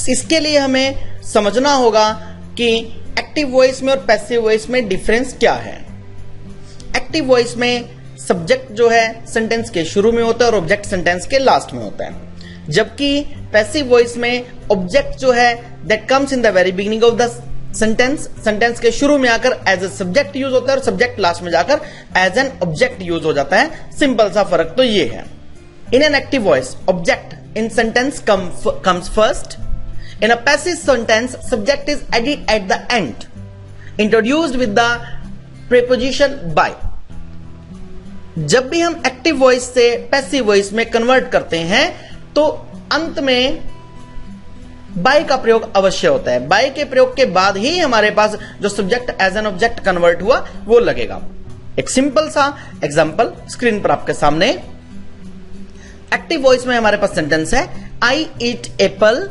इसके लिए हमें समझना होगा कि एक्टिव वॉइस में और पैसिव वॉइस में डिफरेंस क्या है। एक्टिव वॉइस में सब्जेक्ट जो है सेंटेंस के शुरू में होता है और ऑब्जेक्ट सेंटेंस के लास्ट में होता है, जबकि पैसिव वॉइस में ऑब्जेक्ट जो है that comes in the very beginning of the sentence के शुरू में आकर एज ए सब्जेक्ट यूज होता है और सब्जेक्ट लास्ट में जाकर एज एन ऑब्जेक्ट यूज हो जाता है। सिंपल सा फर्क तो ये है। In an active voice object in sentence comes first. In a passive sentence, subject is added at the end, introduced with the preposition by. जब भी हम एक्टिव वॉइस से पैसिव वॉइस में कन्वर्ट करते हैं तो अंत में बाय का प्रयोग अवश्य होता है। बाय के प्रयोग के बाद ही हमारे पास जो subject as an object convert हुआ वो लगेगा। एक सिंपल सा एग्जांपल स्क्रीन पर आपके सामने। एक्टिव वॉइस में हमारे पास सेंटेंस है आई ईट एप्पल।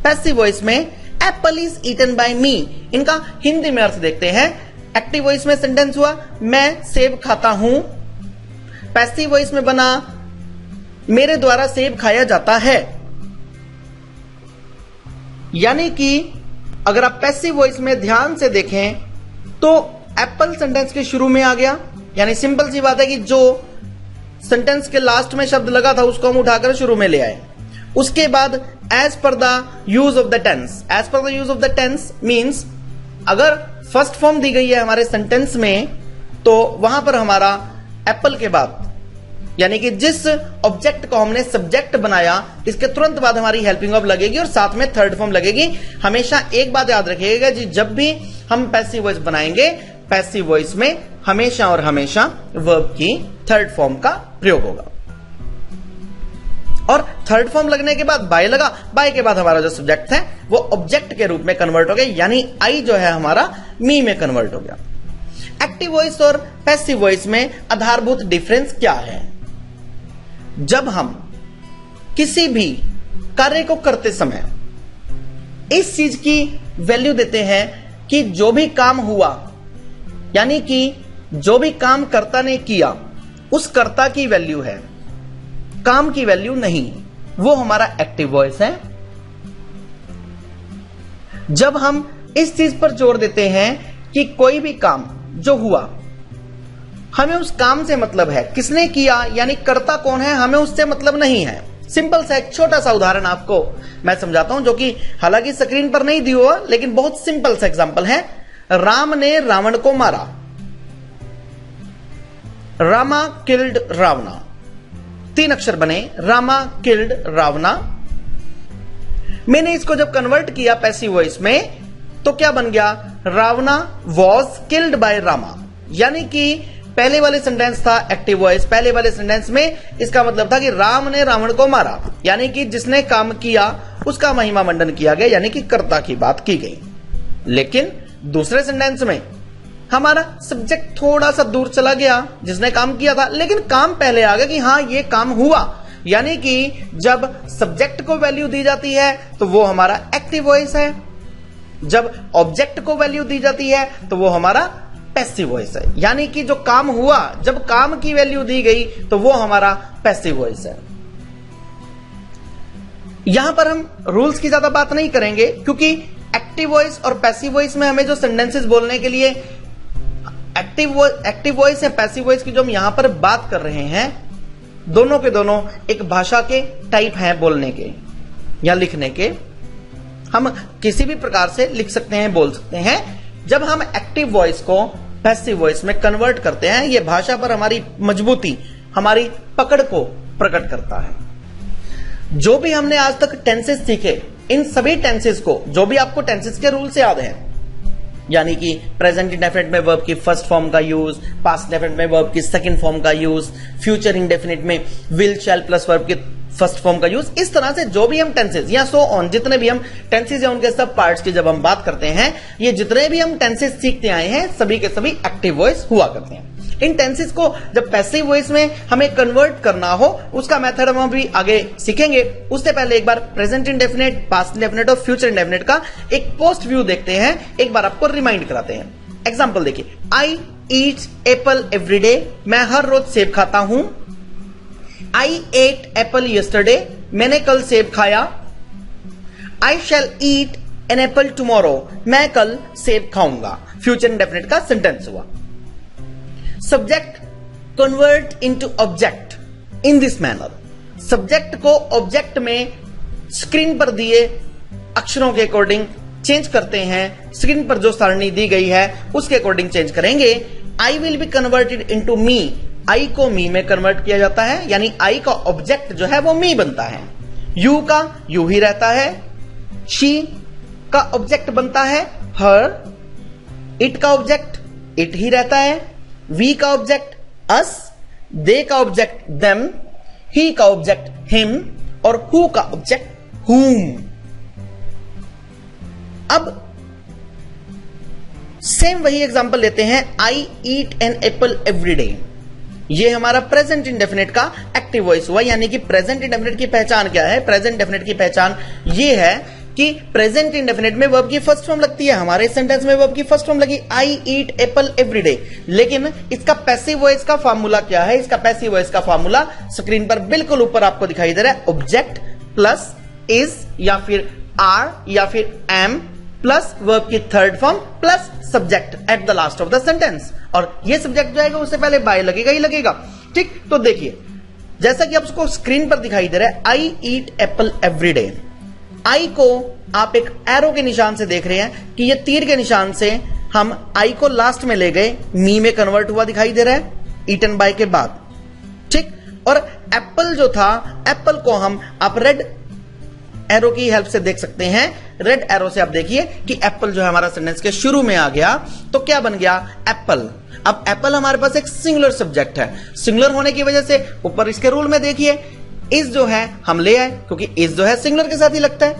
पैसिव वॉइस में एप्पल इज ईटन बाय मी। इनका हिंदी में अर्थ देखते हैं। एक्टिव वॉइस में सेंटेंस हुआ मैं सेब खाता हूं। पैसिव वॉइस में बना मेरे द्वारा सेब खाया जाता है। यानी कि अगर आप पैसिव वॉइस में ध्यान से देखें तो एप्पल सेंटेंस के शुरू में आ गया, यानी सिंपल सी बात है कि जो सेंटेंस के लास्ट में शब्द लगा था उसको हम उठाकर शुरू में ले आए। उसके बाद as per the use of the tense, as per the use of the tense means अगर फर्स्ट फॉर्म दी गई है हमारे सेंटेंस में तो वहां पर हमारा एप्पल के बाद यानी कि जिस ऑब्जेक्ट को हमने सब्जेक्ट बनाया इसके तुरंत बाद हमारी हेल्पिंग ऑफ लगेगी और साथ में थर्ड फॉर्म लगेगी। हमेशा एक बात याद रखिएगा जी, जब भी हम पैसिव वॉइस बनाएंगे पैसिव वॉइस में हमेशा और हमेशा वर्ब की थर्ड फॉर्म का प्रयोग होगा। और थर्ड फॉर्म लगने के बाद बाय लगा, बाय के बाद हमारा जो सब्जेक्ट है वो ऑब्जेक्ट के रूप में कन्वर्ट हो गया, यानी आई जो है हमारा मी में कन्वर्ट हो गया। एक्टिव वॉइस और पैसिव वॉइस में आधारभूत डिफरेंस क्या है? जब हम किसी भी कार्य को करते समय इस चीज की वैल्यू देते हैं कि जो भी काम हुआ, यानी कि जो भी काम कर्ता ने किया उस कर्ता की वैल्यू है, काम की वैल्यू नहीं, वो हमारा एक्टिव वॉइस है। जब हम इस चीज पर जोर देते हैं कि कोई भी काम जो हुआ हमें उस काम से मतलब है, किसने किया यानी कर्ता कौन है हमें उससे मतलब नहीं है। सिंपल सा एक छोटा सा उदाहरण आपको मैं समझाता हूं जो कि हालांकि स्क्रीन पर नहीं दिया हुआ लेकिन बहुत सिंपल सा एग्जांपल है। राम ने रावण को मारा। रामा किल्ड रावणा, 3 अक्षर बने, रामा किल्ड रावणा। मैंने इसको जब कन्वर्ट किया पैसिव वॉइस में तो क्या बन गया? रावणा वॉज किल्ड बाय रामा, यानी कि पहले वाले सेंटेंस था एक्टिव वॉइस, पहले वाले सेंटेंस में इसका मतलब था कि राम ने रावण को मारा, यानी कि जिसने काम किया उसका महिमा मंडन किया गया, यानी कि कर्ता की बात की गई। लेकिन दूसरे सेंटेंस में हमारा सब्जेक्ट थोड़ा सा दूर चला गया, जिसने काम किया था, लेकिन काम पहले आ गया कि हां ये काम हुआ, यानी कि जब सब्जेक्ट को वैल्यू दी जाती है तो वो हमारा एक्टिव वॉइस है, जब ऑब्जेक्ट को वैल्यू दी जाती है तो वो हमारा पैसिव वॉइस है। यानी कि जो काम हुआ जब काम की वैल्यू दी गई तो वो हमारा पैसिव वॉइस है। यहां पर हम रूल्स की ज्यादा बात नहीं करेंगे क्योंकि एक्टिव वॉइस और पैसिव वॉइस में हमें जो सेंटेंसेस बोलने के लिए एक्टिव वॉइस है पैसिव वॉइस की जो हम यहां पर बात कर रहे हैं, दोनों के दोनों एक भाषा के टाइप हैं बोलने के या लिखने के। हम किसी भी प्रकार से लिख सकते हैं, बोल सकते हैं। जब हम एक्टिव वॉइस को पैसिव वॉइस में कन्वर्ट करते हैं ये भाषा पर हमारी मजबूती, हमारी पकड़ को प्रकट करता है। जो भी हमने आज तक टेंसेस सीखे, इन सभी टेंसेस को, जो भी आपको टेंसेस के रूल से याद है, यानी कि प्रेजेंट इंडेफिनिट में वर्ब की फर्स्ट फॉर्म का यूज, पास्ट इंडेफिनिट में वर्ब की सेकंड फॉर्म का यूज, फ्यूचर इंडेफिनिट में विल शैल प्लस वर्ब की फर्स्ट फॉर्म का यूज, इस तरह से जो भी हम टेंसेस या सो ऑन जितने भी हम टेंसेस या उनके सब पार्ट्स की जब हम बात करते हैं, ये जितने भी हम टेंसेस सीखते आए हैं सभी के सभी एक्टिव वॉइस हुआ करते हैं। इन टेंसेस को जब पैसिव वॉइस में हमें कन्वर्ट करना हो उसका मेथड हम अभी आगे सीखेंगे। उससे पहले एक बार प्रेजेंट इंडेफिनिट, पास्ट इंडेफिनिट और फ्यूचर इंडेफिनिट का एक पोस्ट व्यू देखते हैं, एक बार आपको रिमाइंड कराते हैं। एग्जाम्पल देखिए, आई ईट एप्पल एवरी डे, मैं हर रोज सेब खाता हूं। आई एट एप्पल यस्टरडे, मैंने कल सेब खाया। आई शैल ईट एन एप्पल टुमारो, मैं कल सेब खाऊंगा। फ्यूचर इंडेफिनिट का सेंटेंस हुआ। Subject convert into object in this manner, subject को ऑब्जेक्ट में स्क्रीन पर दिए अक्षरों के अकॉर्डिंग चेंज करते हैं। स्क्रीन पर जो सारणी दी गई है उसके अकॉर्डिंग चेंज करेंगे। I will be converted into me, I को मी में कन्वर्ट किया जाता है, यानी आई का ऑब्जेक्ट जो है वो मी बनता है। यू का यू ही रहता है। शी का ऑब्जेक्ट बनता है हर। इट का ऑब्जेक्ट इट ही रहता है। वी का ऑब्जेक्ट अस। दे का ऑब्जेक्ट देम। ही का ऑब्जेक्ट हिम। और हु का ऑब्जेक्ट हुम। अब सेम वही एग्जांपल लेते हैं। I eat an apple every day, ये हमारा प्रेजेंट इंडेफिनिट का एक्टिव वॉइस हुआ। यानी कि प्रेजेंट इंडेफिनिट की पहचान क्या है? प्रेजेंट इंडेफिनिट की पहचान ये है कि प्रेजेंट इंडेफिनिट में वर्ब की फर्स्ट फॉर्म लगती है। हमारे सेंटेंस में वर्ब की फर्स्ट फॉर्म लगी आई ईट एप्पल एवरी डे, लेकिन इसका पैसिव वॉइस का फार्मूला क्या है? इसका पैसिव वॉइस का फार्मूला स्क्रीन पर बिल्कुल ऊपर आपको दिखाई दे रहा है। ऑब्जेक्ट प्लस इज या फिर आर या फिर एम प्लस वर्ब की third form plus subject at the last of the sentence. और ये सब्जेक्ट जाएगा उससे पहले बाय लगेगा ही लगेगा। ठीक, तो देखिए जैसा कि आपको स्क्रीन पर दिखाई दे रहा है आई ईट एप्पल एवरी डे। आई को आप एक एरो के निशान से देख रहे हैं कि ये तीर के निशान से हम आई को लास्ट में ले गए, मी में कन्वर्ट हुआ दिखाई दे रहा है ईटन बाय के बाद। ठीक, और एप्पल जो था, एप्पल को हम आप रेड एरो की हेल्प से देख सकते हैं। रेड एरो से आप देखिए कि एप्पल जो है हमारा सेंटेंस के शुरू में आ गया, तो क्या बन गया? एप्पल। अब एप्पल हमारे पास एक सिंगुलर सब्जेक्ट है। सिंगुलर होने की वजह से ऊपर इसके रूल में देखिए इज जो है हम ले आए, क्योंकि इज जो है सिंगुलर के साथ ही लगता है।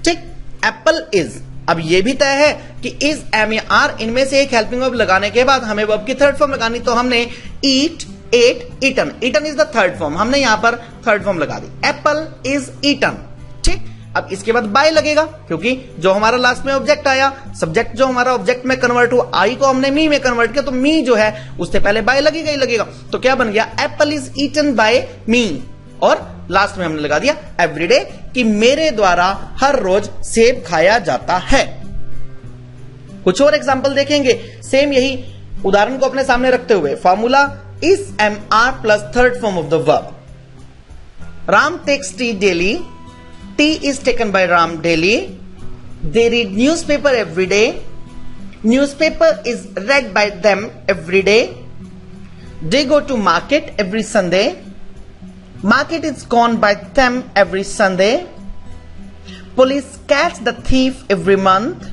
ठीक, एप्पल इज। अब ये भी तय है कि इज, एम या आर, इनमें से एक हेल्पिंग वर्ब लगाने के बाद हमें वर्ब की थर्ड फॉर्म लगानी, तो हमने eat, ate, eaten. Eaten is the third form, हमने यहां पर थर्ड फॉर्म लगा दी। Apple is eaten. ठीक, अब इसके बाद बाय लगेगा, क्योंकि जो हमारा लास्ट में ऑब्जेक्ट आया, सब्जेक्ट जो हमारा ऑब्जेक्ट में कन्वर्ट हुआ, आई को हमने मी में कन्वर्ट किया, तो मी जो है उससे पहले बाय लगेगा ही लगेगा। तो क्या बन गया? एप्पल इज ईटन बाय मी। और लास्ट में हमने लगा दिया एवरीडे, कि मेरे द्वारा हर रोज सेब खाया जाता है। कुछ और एग्जाम्पल देखेंगे सेम यही उदाहरण को अपने सामने रखते हुए। Formula is M R plus third form of the verb. Ram takes tea daily, tea is taken by Ram daily. They read newspaper every day. Newspaper is read by them every day. They go to market every Sunday. Market is gone by them every Sunday. Police catch the thief every month.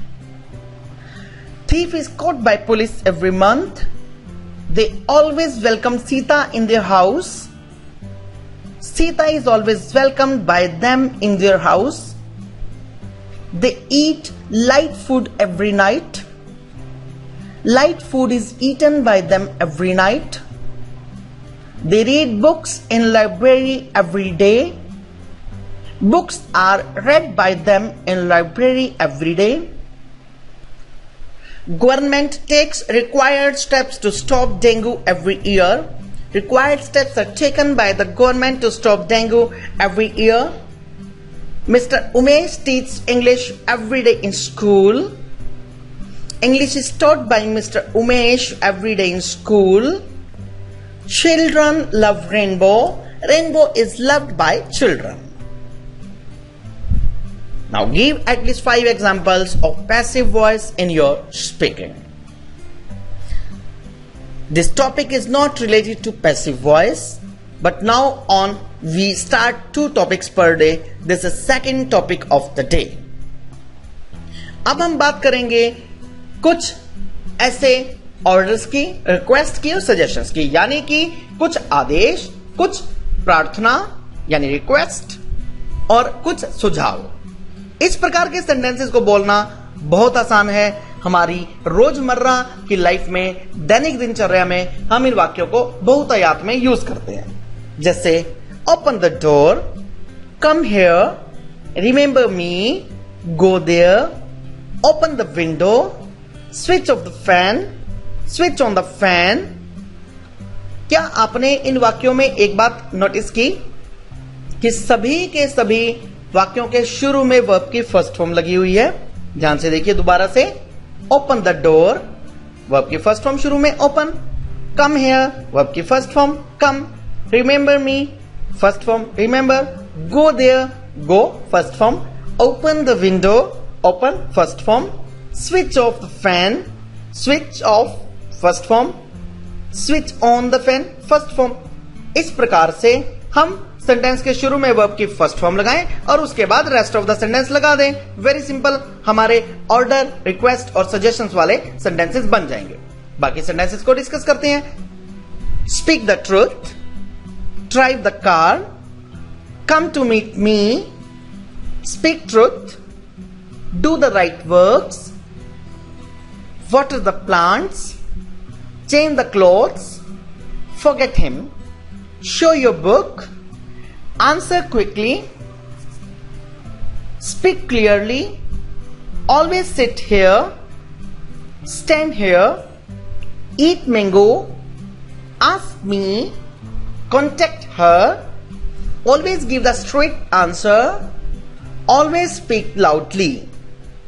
Thief is caught by police every month. They always welcome Sita in their house. Sita is always welcomed by them in their house. They eat light food every night. Light food is eaten by them every night. They read books in library every day. Books are read by them in library every day. Government takes required steps to stop dengue every year. Required steps are taken by the government to stop dengue every year. Mr. Umesh teaches English every day in school. English is taught by Mr. Umesh every day in school. Children love rainbow. Rainbow is loved by children. Now give at least 5 examples of passive voice in your speaking. This topic is not related to passive voice, but now on we start 2 topics per day. This is second topic of the day. अब हम बात करेंगे कुछ ऐसे orders की, request की और suggestions की, यानी कि कुछ आदेश, कुछ प्रार्थना यानी रिक्वेस्ट और कुछ सुझाव। इस प्रकार के सेंटेंसेस को बोलना बहुत आसान है। हमारी रोजमर्रा की लाइफ में, दैनिक दिनचर्या में हम इन वाक्यों को बहुतायत में यूज करते हैं। जैसे open the door, come here, remember me, go there, open the window, switch off the fan, switch on the fan, क्या आपने इन वाक्यों में एक बात नोटिस की कि सभी के सभी वाक्यों के शुरू में वर्ब की फर्स्ट फॉर्म लगी हुई है? ध्यान से देखिए दोबारा से। ओपन द डोर, वर्ब की फर्स्ट फॉर्म शुरू में ओपन। कम हियर, वर्ब की first form come. Remember me, first form remember. Go there, go first form. Open the window, open first form. Switch off the fan, switch off first form. Switch on the fan, first form. इस प्रकार से हम sentence के शुरू में verb की first form लगाएं और उसके बाद रेस्ट ऑफ द सेंटेंस लगा दें। वेरी सिंपल, हमारे ऑर्डर, रिक्वेस्ट और सजेशंस वाले सेंटेंसेस बन जाएंगे। बाकी सेंटेंसेस को डिस्कस करते हैं। Speak the truth, drive the car, come to meet me, speak truth, do the right works, water the plants, change the clothes, forget him, show your book, answer quickly, speak clearly, always sit here, stand here, eat mango, ask me, contact her, always give the straight answer, always speak loudly.